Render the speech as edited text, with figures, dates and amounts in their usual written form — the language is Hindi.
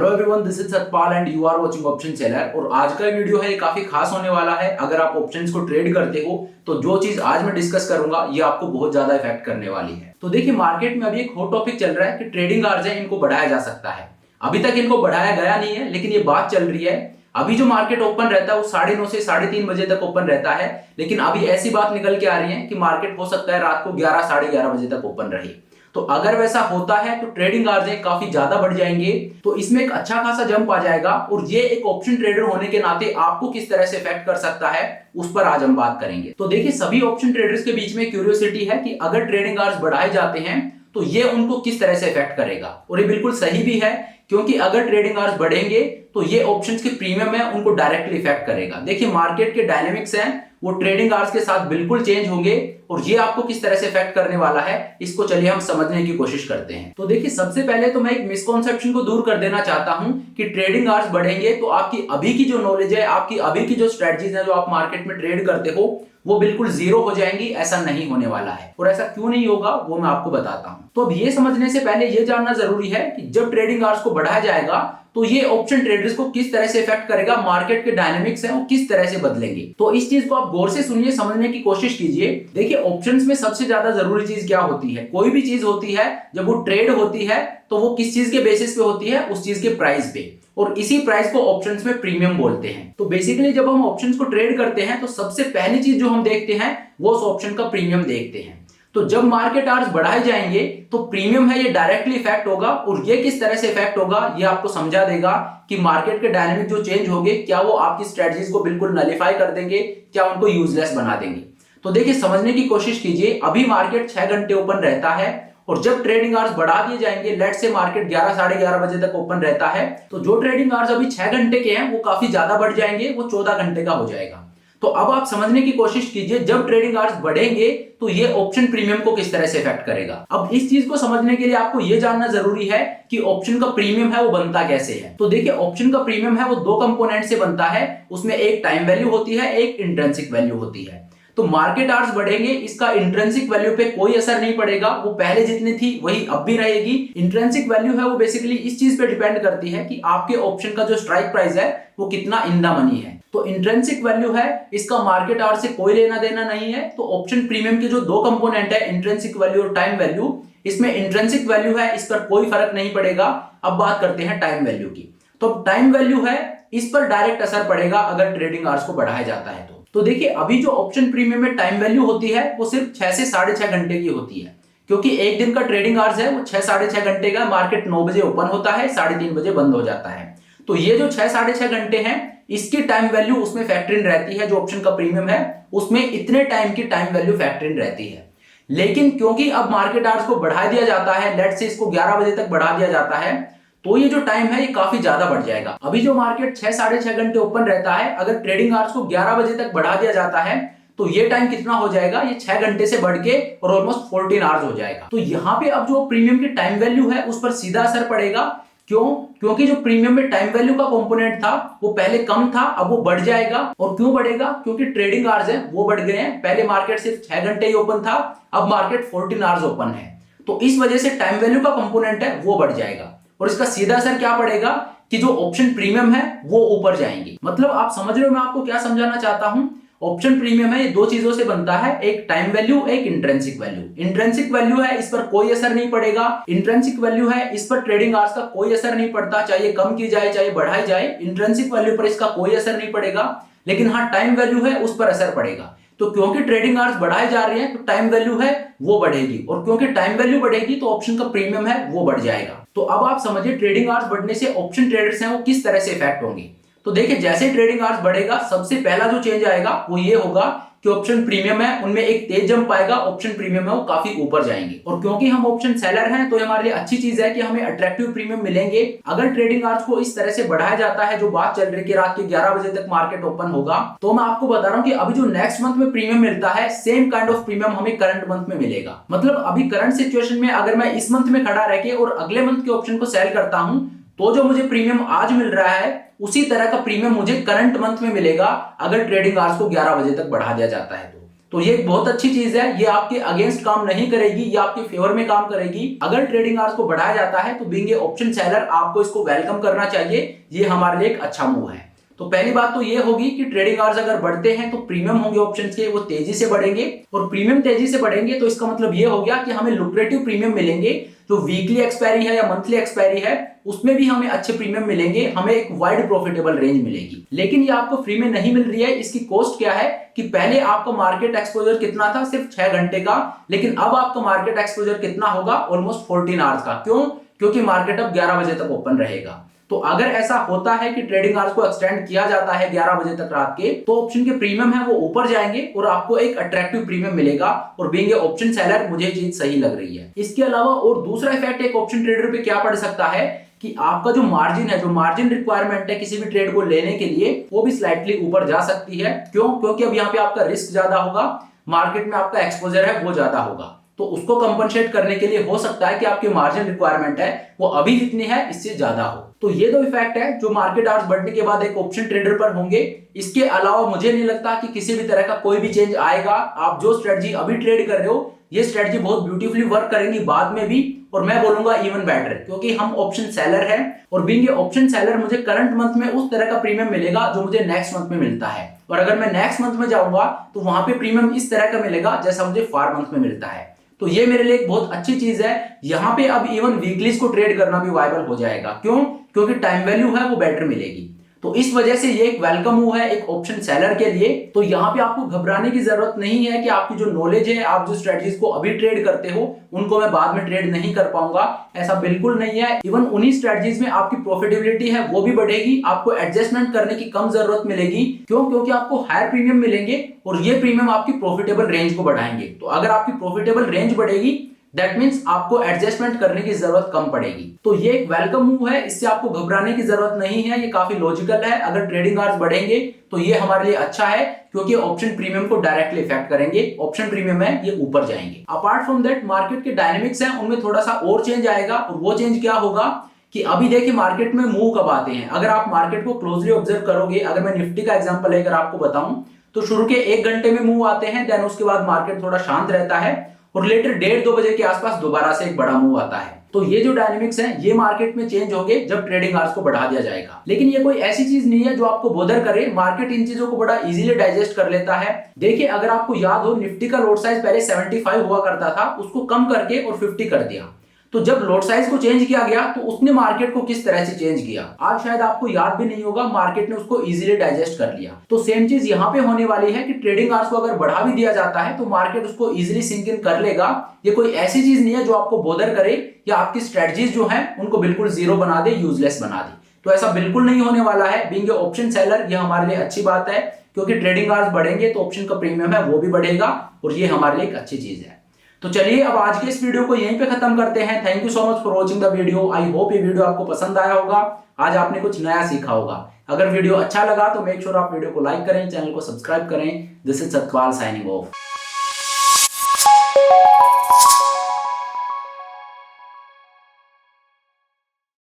Hello everyone, this is Satpal and you are watching option seller. और आज का वीडियो है, ये काफी खास होने वाला है। अगर आप ऑप्शंस को ट्रेड करते हो तो जो चीज आज मैं डिस्कस करूंगा ये आपको बहुत ज्यादा इफेक्ट करने वाली है। तो देखिए, मार्केट में अभी एक हॉट टॉपिक चल रहा है कि ट्रेडिंग आवर्स है, इनको बढ़ाया जा सकता है। अभी तक इनको बढ़ाया गया नहीं है, लेकिन ये बात चल रही है। अभी जो मार्केट ओपन रहता है वो 9:30 से 3:30 बजे तक ओपन रहता है, लेकिन अभी ऐसी बात निकल के आ रही है कि मार्केट हो सकता है रात को 11 साढ़े 11 बजे तक ओपन रहे। तो अगर वैसा होता है तो ट्रेडिंग आवर्स काफी ज्यादा बढ़ जाएंगे, तो इसमें एक अच्छा खासा जंप आ जाएगा। और ये एक ऑप्शन ट्रेडर होने के नाते आपको किस तरह से इफेक्ट कर सकता है उस पर आज हम बात करेंगे। तो देखिए, सभी ऑप्शन ट्रेडर्स के बीच में क्यूरियोसिटी है कि अगर ट्रेडिंग आवर्स बढ़ाए जाते हैं तो ये उनको किस तरह से इफेक्ट करेगा। और ये बिल्कुल सही भी है, क्योंकि अगर ट्रेडिंग आवर्स बढ़ेंगे तो ये ऑप्शंस के प्रीमियम है उनको डायरेक्टली इफेक्ट करेगा। देखिए, मार्केट के डायनेमिक्स हैं वो ट्रेडिंग आवर्स के साथ बिल्कुल चेंज होंगे, और ये आपको किस तरह से इफेक्ट करने वाला है इसको चलिए हम समझने की कोशिश करते हैं। तो देखिए, सबसे पहले तो मैं एक मिसकॉन्सेप्शन को दूर कर देना चाहता हूं कि ट्रेडिंग आवर्स बढ़ेंगे तो आपकी अभी की जो नॉलेज है, आपकी अभी की जो स्ट्रेटजीज है जो आप मार्केट में ट्रेड करते हो वो बिल्कुल जीरो हो जाएंगी। ऐसा नहीं होने वाला है, और ऐसा क्यों नहीं होगा वो मैं आपको बताता हूं। तो अब ये समझने से पहले ये जानना जरूरी है कि जब ट्रेडिंग आवर्स को बढ़ाया जाएगा तो ये ऑप्शन ट्रेडर्स को किस तरह से इफेक्ट करेगा, मार्केट के डायनेमिक्स हैं वो किस तरह से बदलेंगे। तो इस चीज को आप गौर से सुनिए, समझने की कोशिश कीजिए। देखिए, ऑप्शंस में सबसे ज्यादा जरूरी चीज क्या होती है? कोई भी चीज होती है जब वो ट्रेड होती है तो वो किस चीज के बेसिस पे होती है? उस चीज के प्राइस पे, और इसी प्राइस को ऑप्शंस में प्रीमियम बोलते हैं। तो बेसिकली जब हम ऑप्शंस को ट्रेड करते हैं तो सबसे पहली चीज जो हम देखते हैं वो उस ऑप्शन का प्रीमियम देखते हैं। तो जब मार्केट आवर्स बढ़ाए जाएंगे तो प्रीमियम है ये डायरेक्टली इफेक्ट होगा, और ये किस तरह से इफेक्ट होगा ये आपको समझा देगा कि मार्केट के डायनेमिक जो चेंज होंगे क्या वो आपकी स्ट्रेटजीज को बिल्कुल नलिफाई कर देंगे, क्या उनको यूजलेस बना देंगे। तो देखिए, समझने की कोशिश कीजिए। अभी मार्केट 6 घंटे ओपन रहता है, और जब ट्रेडिंग आवर्स बढ़ा दिए जाएंगे, लेट से मार्केट 11 साढ़े 11 बजे तक ओपन रहता है, तो जो ट्रेडिंग आवर्स अभी 6 घंटे के हैं वो काफी ज्यादा बढ़ जाएंगे, वो 14 घंटे का हो जाएगा। तो अब आप समझने की कोशिश कीजिए, जब ट्रेडिंग आवर्स बढ़ेंगे तो ये ऑप्शन प्रीमियम को किस तरह से इफेक्ट करेगा। अब इस चीज को समझने के लिए आपको ये जानना जरूरी है कि ऑप्शन का प्रीमियम है वो बनता कैसे है। तो देखिए, ऑप्शन का प्रीमियम है वो 2 कंपोनेंट से बनता है। उसमें एक टाइम वैल्यू होती है, एक इंट्रिंसिक वैल्यू होती है। तो मार्केट आवर्स बढ़ेंगे, इसका इंट्रिंसिक वैल्यू पे कोई असर नहीं पड़ेगा, वो पहले जितनी थी वही अब भी रहेगी। इंट्रिंसिक वैल्यू है वो बेसिकली इस चीज पे डिपेंड करती है कि आपके ऑप्शन का जो स्ट्राइक प्राइस है वो कितना इन द मनी है। तो इंट्रिंसिक वैल्यू है, इसका मार्केट आवर्स से कोई लेना देना नहीं है। तो ऑप्शन प्रीमियम के जो 2 कंपोनेंट है, इंट्रिंसिक वैल्यू और टाइम वैल्यू, इसमें इंट्रिंसिक वैल्यू है इस पर कोई फर्क नहीं पड़ेगा। अब बात करते हैं टाइम वैल्यू की। तो टाइम वैल्यू है, इस पर डायरेक्ट असर पड़ेगा अगर ट्रेडिंग आवर्स को बढ़ाया जाता है। तो देखिए, अभी जो ऑप्शन प्रीमियम में टाइम वैल्यू होती है वो सिर्फ 6 से 6.5 घंटे की होती है, क्योंकि एक दिन का ट्रेडिंग आवर्स है वो 6 साढ़े 6 घंटे का। मार्केट 9 बजे ओपन होता है, 3:30 बजे बंद हो जाता है। तो ये जो 6 साढ़े 6 घंटे हैं इसकी टाइम वैल्यू उसमें फैक्टर इन रहती है। जो ऑप्शन का प्रीमियम है उसमें इतने टाइम की टाइम वैल्यू फैक्टर इन रहती है। लेकिन क्योंकि अब मार्केट आवर्स को बढ़ा दिया जाता है, लेट से इसको 11 बजे तक बढ़ा दिया जाता है, तो ये जो टाइम है ये काफी ज्यादा बढ़ जाएगा। अभी जो मार्केट 6 साढ़े 6 घंटे ओपन रहता है, अगर ट्रेडिंग आवर्स को 11 बजे तक बढ़ा दिया जाता है तो ये टाइम कितना हो जाएगा? ये 6 घंटे से बढ़ के और ऑलमोस्ट 14 आवर्स हो जाएगा। तो यहाँ पे अब जो प्रीमियम की टाइम वैल्यू है उस पर सीधा असर पड़ेगा। क्यों? क्योंकि जो प्रीमियम में टाइम वैल्यू का कंपोनेंट था वो पहले कम था, अब वो बढ़ जाएगा। और क्यों बढ़ेगा? क्योंकि ट्रेडिंग आवर्स है वो बढ़ गए हैं। पहले मार्केट सिर्फ 6 घंटे ही ओपन था, अब मार्केट 14 आवर्स ओपन है। तो इस वजह से टाइम वैल्यू का कंपोनेंट है वो बढ़ जाएगा, और इसका सीधा असर क्या पड़ेगा कि जो ऑप्शन प्रीमियम है वो ऊपर जाएंगे। मतलब आप समझ रहे हो मैं आपको क्या समझाना चाहता हूं? ऑप्शन प्रीमियम है ये 2 चीजों से बनता है, एक टाइम वैल्यू, एक इंट्रिंसिक वैल्यू। इंट्रिंसिक वैल्यू है इस पर कोई असर नहीं पड़ेगा। इंट्रिंसिक वैल्यू है इस पर ट्रेडिंग आवर्स का कोई असर नहीं पड़ता, चाहे कम की जाए चाहे बढ़ाई जाए, इंट्रिंसिक वैल्यू पर इसका कोई असर नहीं पड़ेगा। लेकिन हाँ, टाइम वैल्यू है उस पर असर पड़ेगा। तो क्योंकि ट्रेडिंग आवर्स बढ़ाए जा रहे हैं तो टाइम वैल्यू है वो बढ़ेगी, और क्योंकि टाइम वैल्यू बढ़ेगी तो ऑप्शन का प्रीमियम है वो बढ़ जाएगा। तो अब आप समझिए ट्रेडिंग आवर्स बढ़ने से ऑप्शन ट्रेडर्स हैं वो किस तरह से इफेक्ट होंगे। तो देखिए, जैसे ट्रेडिंग आवर्स बढ़ेगा सबसे पहला जो चेंज आएगा वो ये होगा कि ऑप्शन प्रीमियम है उनमें एक तेज जंप आएगा, ऑप्शन प्रीमियम है वो काफी ऊपर जाएंगे। और क्योंकि हम ऑप्शन सेलर हैं तो हमारे लिए अच्छी चीज है कि हमें अट्रैक्टिव प्रीमियम मिलेंगे। अगर ट्रेडिंग आवर्स को इस तरह से बढ़ाया जाता है, जो बात चल रही है कि रात के 11 बजे तक मार्केट ओपन होगा, तो मैं आपको बता रहा हूं कि अभी जो नेक्स्ट मंथ में प्रीमियम मिलता है सेम काइंड ऑफ प्रीमियम हमें करंट मंथ में मिलेगा। मतलब अभी करंट सिचुएशन में अगर मैं इस मंथ में खड़ा रह के और अगले मंथ के ऑप्शन को सेल करता हूं तो जो मुझे प्रीमियम आज मिल रहा है उसी तरह का प्रीमियम मुझे करंट मंथ में मिलेगा अगर ट्रेडिंग आवर्स को 11 बजे तक बढ़ा दिया जाता है। तो ये एक बहुत अच्छी चीज है, ये आपके अगेंस्ट काम नहीं करेगी, ये आपके फेवर में काम करेगी। अगर ट्रेडिंग आवर्स को बढ़ाया जाता है तो बीइंग ए ऑप्शन सेलर आपको इसको वेलकम करना चाहिए, ये हमारे लिए एक अच्छा मूव है। तो पहली बात तो ये होगी कि ट्रेडिंग आवर्स अगर बढ़ते हैं तो प्रीमियम होंगे ऑप्शंस के, वो तेजी से बढ़ेंगे, और प्रीमियम तेजी से बढ़ेंगे तो इसका मतलब ये हो गया कि हमें लुक्रेटिव प्रीमियम मिलेंगे। जो वीकली एक्सपायरी है या मंथली एक्सपायरी है उसमें भी हमें अच्छे प्रीमियम मिलेंगे, हमें एक वाइड प्रॉफिटेबल रेंज मिलेगी। लेकिन ये आपको फ्री में नहीं मिल रही है। इसकी कॉस्ट क्या है कि पहले आपका मार्केट एक्सपोजर कितना था, सिर्फ 6 घंटे का, लेकिन अब आपका मार्केट एक्सपोजर कितना होगा, ऑलमोस्ट 14 आवर्स का। क्यों? क्योंकि मार्केट अब 11 बजे तक ओपन रहेगा। तो अगर ऐसा होता है कि ट्रेडिंग आवर्स को एक्सटेंड किया जाता है 11 बजे तक रात के, तो ऑप्शन के प्रीमियम है वो ऊपर जाएंगे और आपको एक अट्रैक्टिव प्रीमियम मिलेगा। और बीइंग ए ऑप्शन सेलर मुझे चीज सही लग रही है। इसके अलावा और दूसरा इफेक्ट एक ऑप्शन ट्रेडर पे क्या पड़ सकता है कि आपका जो मार्जिन है, जो मार्जिन रिक्वायरमेंट है किसी भी ट्रेड को लेने के लिए, वो भी स्लाइटली ऊपर जा सकती है। क्यों? क्योंकि अब यहाँ पे आपका रिस्क ज्यादा होगा, मार्केट में आपका एक्सपोजर है वो ज्यादा होगा, तो उसको कंपनसेट करने के लिए हो सकता है कि आपकी मार्जिन रिक्वायरमेंट है वो अभी जितनी है इससे ज्यादा हो। तो ये दो इफेक्ट है जो मार्केट आवर्स बढ़ने के बाद एक ऑप्शन ट्रेडर पर होंगे। इसके अलावा मुझे नहीं लगता कि किसी भी तरह का कोई भी चेंज आएगा। आप जो स्ट्रेटजी अभी ट्रेड कर रहे हो ये स्ट्रेटजी बहुत ब्यूटीफुली वर्क करेंगी बाद में भी, और मैं बोलूंगा इवन बेटर, क्योंकि हम ऑप्शन सेलर हैं और बीइंग ए ऑप्शन सेलर मुझे करंट मंथ में उस तरह का प्रीमियम मिलेगा जो मुझे नेक्स्ट मंथ में मिलता है। और अगर मैं नेक्स्ट मंथ में जाऊंगा तो वहां पे प्रीमियम इस तरह का मिलेगा जैसा मुझे फार मंथ में मिलता है। तो ये मेरे लिए एक बहुत अच्छी चीज है। यहाँ पे अब इवन वीकलीज को ट्रेड करना भी वायबल हो जाएगा। क्यों? क्योंकि टाइम वैल्यू है वो बेटर मिलेगी। तो इस वजह से ये एक वेलकम मूव है एक ऑप्शन सेलर के लिए। तो यहाँ पे आपको घबराने की जरूरत नहीं है कि आपकी जो नॉलेज है, आप जो स्ट्रेटजीज को अभी ट्रेड करते हो उनको मैं बाद में ट्रेड नहीं कर पाऊंगा, ऐसा बिल्कुल नहीं है। इवन उन्हीं स्ट्रेटजीज में आपकी प्रॉफिटेबिलिटी है वो भी बढ़ेगी, आपको एडजस्टमेंट करने की कम जरूरत मिलेगी। क्यों? क्योंकि आपको हायर प्रीमियम मिलेंगे और ये प्रीमियम आपकी प्रॉफिटेबल रेंज को बढ़ाएंगे। तो अगर आपकी प्रॉफिटेबल रेंज बढ़ेगी दैट मीन्स आपको एडजस्टमेंट करने की जरूरत कम पड़ेगी। तो ये एक वेलकम मूव है, इससे आपको घबराने की जरूरत नहीं है, ये काफी लॉजिकल है। अगर ट्रेडिंग आवर्स बढ़ेंगे तो ये हमारे लिए अच्छा है, क्योंकि ऑप्शन प्रीमियम को डायरेक्टली इफेक्ट करेंगे। ऑप्शन प्रीमियम है ये ऊपर जाएंगे। अपार्ट फ्रॉम दैट मार्केट के डायनेमिक्स हैं उनमें थोड़ा सा और चेंज आएगा, और वो चेंज क्या होगा कि अभी देखिए मार्केट में मूव कब आते हैं। अगर आप मार्केट को क्लोजली ऑब्जर्व करोगे, अगर मैं निफ्टी का एग्जांपल लेकर आपको बताऊं तो शुरू के 1 घंटे में मूव आते हैं, देन उसके बाद मार्केट थोड़ा शांत रहता है और लेटर 1:30-2 बजे के आसपास दोबारा से एक बड़ा मूव आता है। तो ये जो डायनेमिक्स हैं ये मार्केट में चेंज होंगे जब ट्रेडिंग आवर्स को बढ़ा दिया जाएगा। लेकिन ये कोई ऐसी चीज नहीं है जो आपको बोदर करे, मार्केट इन चीजों को बड़ा इजीली डाइजेस्ट कर लेता है। देखिए अगर आपको याद हो, निफ्टी का लोड साइज पहले 75 हुआ करता था, उसको कम करके और 50 कर दिया। तो जब लोड साइज को चेंज किया गया तो उसने मार्केट को किस तरह से चेंज किया, आज शायद आपको याद भी नहीं होगा, मार्केट ने उसको इजीली डाइजेस्ट कर लिया। तो सेम चीज यहाँ पे होने वाली है कि ट्रेडिंग आवर्स को अगर बढ़ा भी दिया जाता है तो मार्केट उसको इजीली सिंक इन कर लेगा। ये कोई ऐसी चीज नहीं है जो आपको बोदर करे या आपकी स्ट्रेटजीज जो है उनको बिल्कुल जीरो बना दे, यूजलेस बना दे। तो ऐसा बिल्कुल नहीं होने वाला है। बीइंग ए ऑप्शन सेलर ये हमारे लिए अच्छी बात है, क्योंकि ट्रेडिंग आवर्स बढ़ेंगे तो ऑप्शन का प्रीमियम है वो भी बढ़ेगा, और ये हमारे लिए एक अच्छी चीज है। तो चलिए अब आज के इस वीडियो को यहीं पे खत्म करते हैं। Thank you so much for watching the video. I hope ये वीडियो आपको पसंद आया होगा, आज आपने कुछ नया सीखा होगा। अगर वीडियो अच्छा लगा तो मेक श्योर आप वीडियो को लाइक करें, चैनल को सब्सक्राइब करें। This is Satpal signing off.